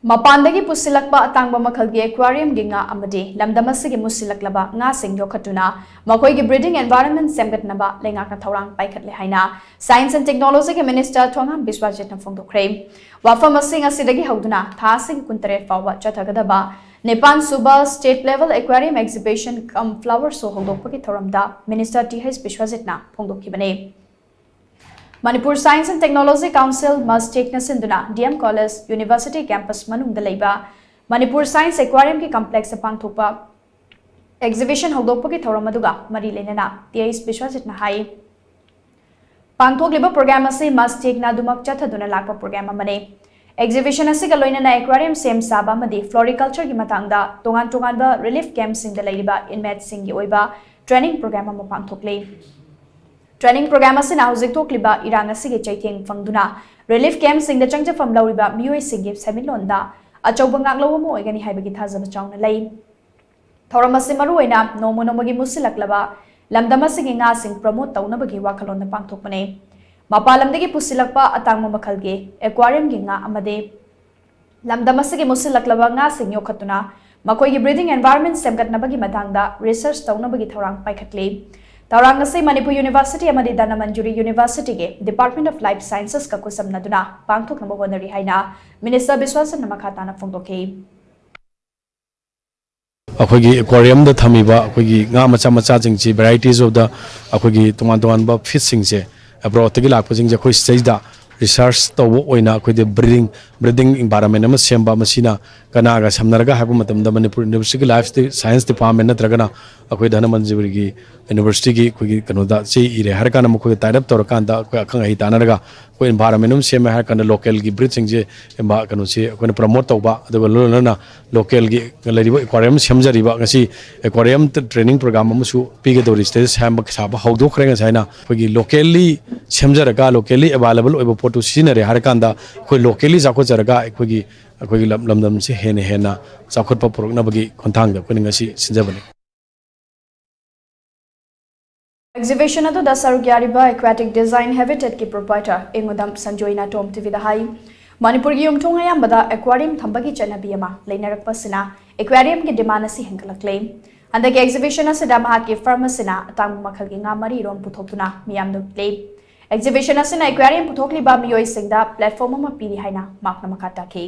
Mapan dagi pusillakpa atangba makhal gi aquarium gi nga amadi lamdam asigi mutsillaklaba nga shing yokkhattuna makhoigi breeding environment shemgatnaba leingakna thourang paikhatle haina Science and Technology gi Minister Thongam Biswajit na phongdokkhre wafam asing asidagi hauduna thasing kuntare fawa chathagadaba Mapan suba state level aquarium exhibition flower show hongdokpagi thoramda Minister TOMTV Biswajit na phongdokhibane Manipur Science and Technology Council must take Nasinduna DM College University campus Manung Dalaiba Manipur Science Aquarium ki complex pangthokpa exhibition hongdokpa ki thouramaduga mari lenana TOMTV Biswajit na hai pangthokliba program ase must take na dumak chathaduna lakpa program amane exhibition ase ga loinana aquarium sem saba amadi floriculture gi matangda tongan tonganba relief camps sing dalaiba inmates sing gi oiba training program ama pangthokle Training program asin hauzik thokliba irang asigi chaitheng phangduna relief camp sing da changja fam lawriba mioi singi semilonda achauba ngaklo mo oigani haibagi thajaba chawna lei thoram asin maru oina nomo nomogi mutsillaklaba lamdam asigi nga sing promote taunabagi wakhalon na pangthokpane mapalamdagi pusillakpa atangma makhalge aquarium gi nga amade lamdam asigi mutsillaklaba nga sing yokkhattuna makhoigi breeding environment shemgatnabagi matangda research taunabagi thourang paikhatle thourang ase Manipur University amadi Manipuri University ge Department of Life Sciences ka kusamnaduna pangthoknaba honari haina Minister Biswajit na makhatana phongdokhe अखोगी aquarium दा थमीबा अखोगी nga macha macha jingchi varieties of the अखोगी तोंगान तोंगान बा fish सिंगसे abroad तगी लाखपो जिंग अखोई stage दा research तवो ओइना अखोई breeding environment ama semba masina kanaga samnaraga habu matamda Manipur University Life Science Department natragana अखोई धन मंजूरी की university की कोई कनोदा से इरे हर कान मुखो टाइप तौर कांदा कोई अखंग ही तानरगा कोई एनवायरनमेंट सेम हर कान लोकल की ब्रीडिंग जे एम्बा कनो से कोई प्रमोट तौबा अदुगा लोलना लोकल की लेरिबो एक्वेरियम सेमजरिबा गसी एक्वेरियम ट्रेनिंग प्रोग्राम अमसु पीगे दोरि स्टेज सेम साबा हौदोखरे गसाइना कोई लोकली सेमजरगा लोकली अवेलेबल ओइबो पोटो सिनरे हर कांदा कोई लोकली जाको जरगा कोई लमदम से हेना चाखोटपा पुरकनबगी खोंथांगदा कोई ngasi सिनजबने Exhibition adu dasaruk yariba aquatic design habitat ki proprietor Ingudam Sanjoyna TOMTV da hai Manipur gi yumthong ayambada aquarium thambagi chanabi ama leinarakpasina aquarium ki demand asi hengalakle handaki exhibition asida mahat ki pharmacy-na atang makhal gi nga mari rom puthokuna miyam dokle exhibition asina aquarium puthokli ba miyoi singda platform ama piri haina makna makata ke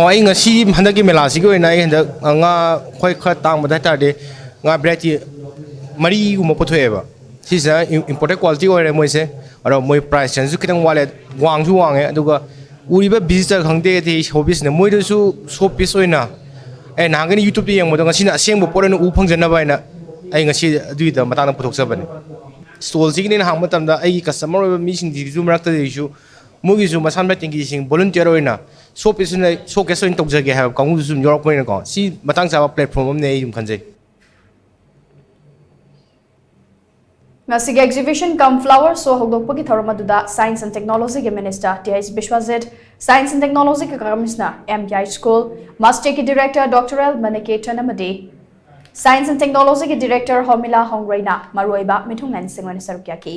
ai ngasi handaki mela sigi oina handa nga khoi kha tang bada ta de nga variety mari uma pothoeba sisa imported quality oire moise aro moi price change kitang wallet wangju wange aduga uriba visitor khangde the hobbies ne moi su showpiece oina nangani youtube de yengmo ngasi na asengbo poren u phangjanna baina ai ngasi duida matang puthokjabani stall sigi ne hang matamda ai customer oiba mi sing ju marakta de su mugi su masan ba tingi sing volunteer oina showpiece ne showcase oin tokjage ha kangu su yorok poina ko si matang sa platform ne yum khanjai Nasig exhibition come flower so hogdokpagi thouramaduda Science and Technology ge Minister TOMTV Biswajit Science and Technology ke Commissioner MI School Master ke Director Dr. Amadi Science and Technology ke Director Homila Hongraina Maroiba Mithungnan Singwan Sarukya ki